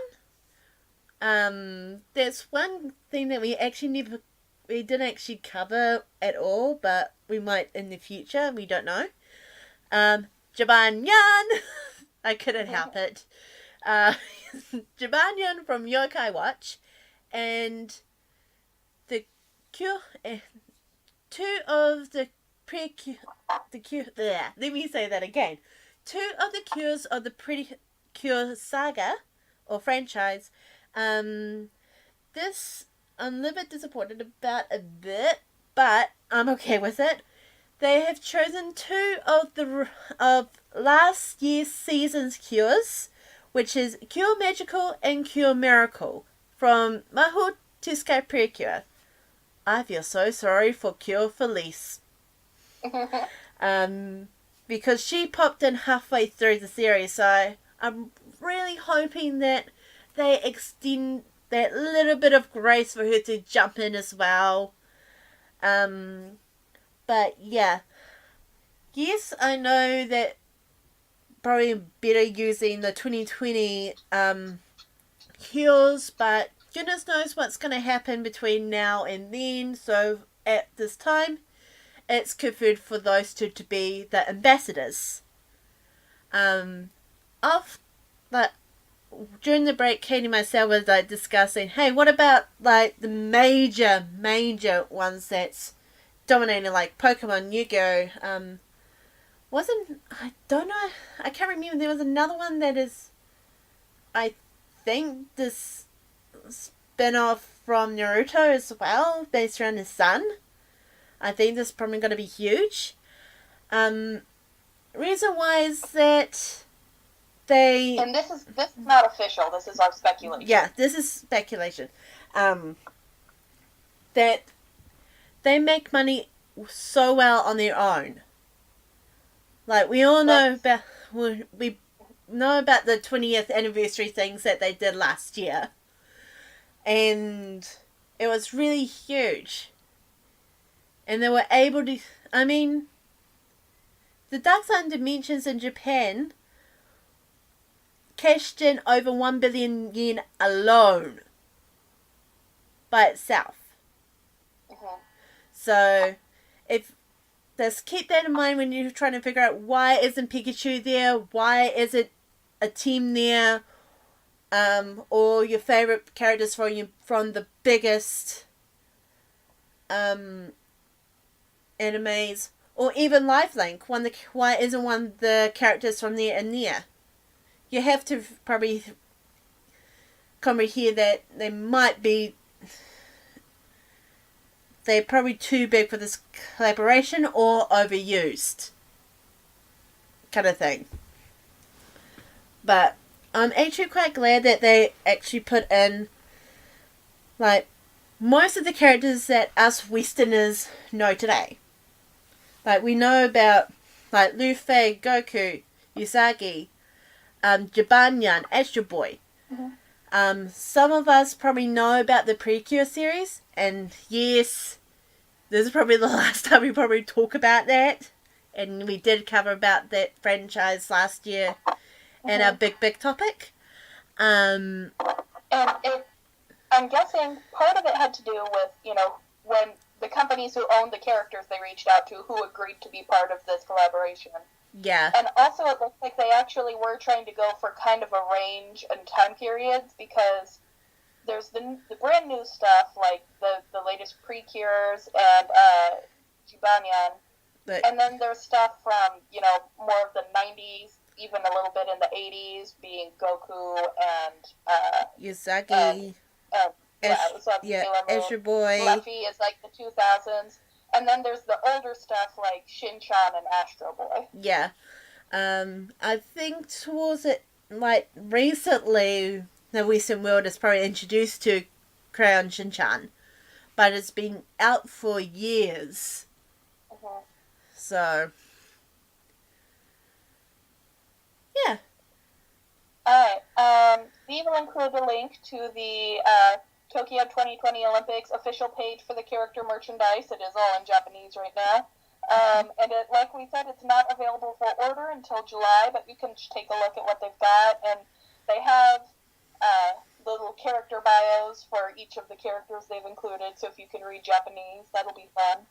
That's one thing that we didn't actually cover at all, but we might in the future. We don't know. Jaban Yan. I couldn't help it. Jaban Yan from Yokai Watch, and the two of the let me say that again. Two of the cures of the Pretty Cure saga or franchise. This I'm a little bit disappointed about a bit, but I'm okay with it. They have chosen two of last year's season's cures, which is Cure Magical and Cure Miracle, from Maho to Sky Precure. I feel so sorry for Cure Felice. Because she popped in halfway through the series, so I'm really hoping that they extend that little bit of grace for her to jump in as well. But yeah. Yes, I know that probably better using the 2020 cures, but goodness knows what's going to happen between now and then. So at this time, it's confirmed for those two to be the ambassadors. During the break, Katie and myself was like discussing, hey, what about like the major ones that's dominating, like Pokemon, Yu-Gi-Oh! I don't know, I can't remember. There was another one that is, I think, this spin-off from Naruto as well, based around his son. I think this is probably going to be huge. Reason why is that and this is not official. This is our speculation. Yeah, this is speculation. That they make money so well on their own. Like, we all know about the 20th anniversary things that they did last year, and it was really huge. And they were able to, I mean, the Dark Side Dimensions in Japan cashed in over 1 billion yen alone by itself. So, just keep that in mind when you're trying to figure out why isn't Pikachu there, why isn't a team there, or your favorite characters from the biggest animes, or even Lifelink. Why isn't one of the characters from there in there? You have to probably comprehend that they're probably too big for this collaboration or overused, kind of thing. But I'm actually quite glad that they actually put in, like, most of the characters that us Westerners know today. Like, we know about, like, Luffy, Goku, Usagi, Jibanyan, Astro Boy. Some of us probably know about the Precure series, and yes, this is probably the last time we probably talk about that, and we did cover about that franchise last year in our big topic. And I'm guessing part of it had to do with, when the companies who owned the characters they reached out to, who agreed to be part of this collaboration. Yeah. And also, it looks like they actually were trying to go for kind of a range and time periods, because there's the brand new stuff, like the latest Precures and Jibanyan. But And then there's stuff from, more of the 90s, even a little bit in the 80s, being Goku and Usagi. Usagi, Yeah, Sailor Moon. Azure Boy. Luffy is like the 2000s. And then there's the older stuff like Shin-chan and Astro Boy. Yeah. I think towards it, like, recently, the Western world is probably introduced to Crayon Shin-chan. But it's been out for years. Mm-hmm. So, yeah. Alright, we will include a link to the Tokyo 2020 Olympics official page for the character merchandise. It is all in Japanese right now. And like we said, it's not available for order until July, but you can take a look at what they've got. And they have little character bios for each of the characters they've included, so if you can read Japanese, that'll be fun.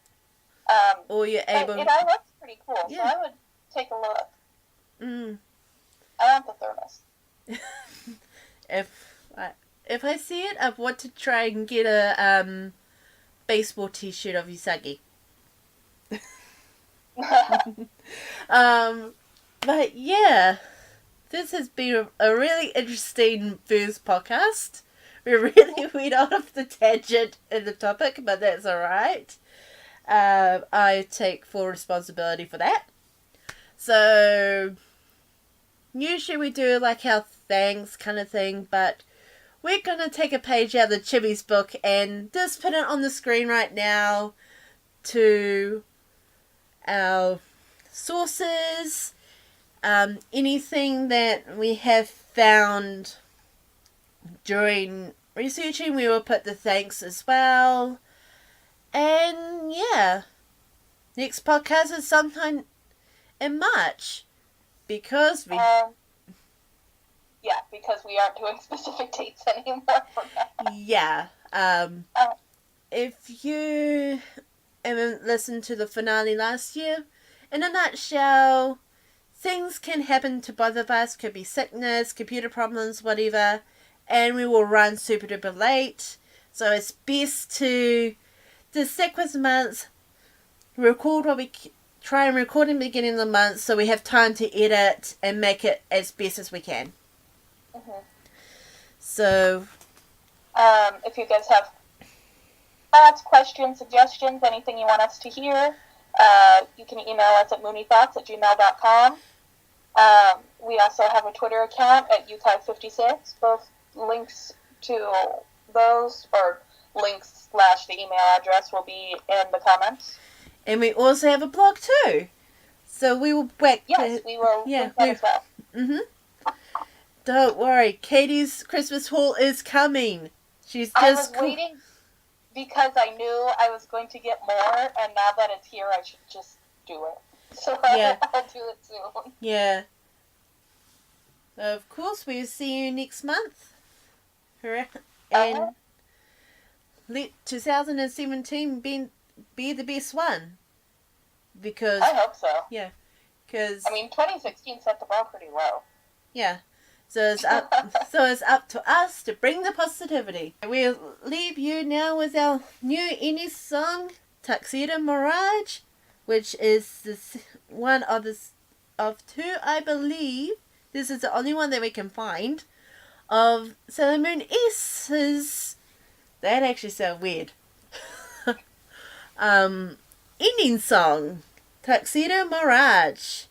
Or you're able... It all looks pretty cool, Yeah. so I would take a look. Mm. I want the thermos. If I see it, I want to try and get a baseball t-shirt of Usagi. But yeah, this has been a really interesting first podcast. We really went off the tangent in the topic, but that's alright. I take full responsibility for that. So, usually we do like our thanks kind of thing, but we're going to take a page out of the Chibi's book and just put it on the screen right now to our sources, anything that we have found during researching, we will put the thanks as well. And yeah, next podcast is sometime in March, because we... Yeah, because we aren't doing specific dates anymore for that. Yeah. If you haven't listened to the finale last year, in a nutshell, things can happen to both of us. Could be sickness, computer problems, whatever. And we will run super duper late. So it's best to stick with the months. Record what we try and record in the beginning of the month, so we have time to edit and make it as best as we can. Mm-hmm. So, if you guys have thoughts, questions, suggestions, anything you want us to hear, you can email us at mooniethoughts@gmail.com. We also have a Twitter account at UKI56. Both links to those, or links / the email address, will be in the comments. and we also have a blog too. So we will back Yes, we will link that as well. Mm-hmm. Don't worry, Katie's Christmas haul is coming. She's just... I was waiting because I knew I was going to get more, and now that it's here, I should just do it. So Yeah. I'll do it soon. Yeah. Of course, we'll see you next month. And let 2017 be the best one. Because... I hope so. Yeah. Because... I mean, 2016 set the bar pretty low. Yeah. So it's up to us to bring the positivity. We'll leave you now with our new indie song, Tuxedo Mirage, which is one of two, I believe. This is the only one that we can find of Sailor Moon S's. That actually sounds weird. Ending song, Tuxedo Mirage.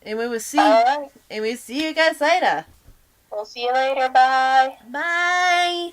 And we will see. Alright. And we'll see you guys later. We'll see you later. Bye. Bye.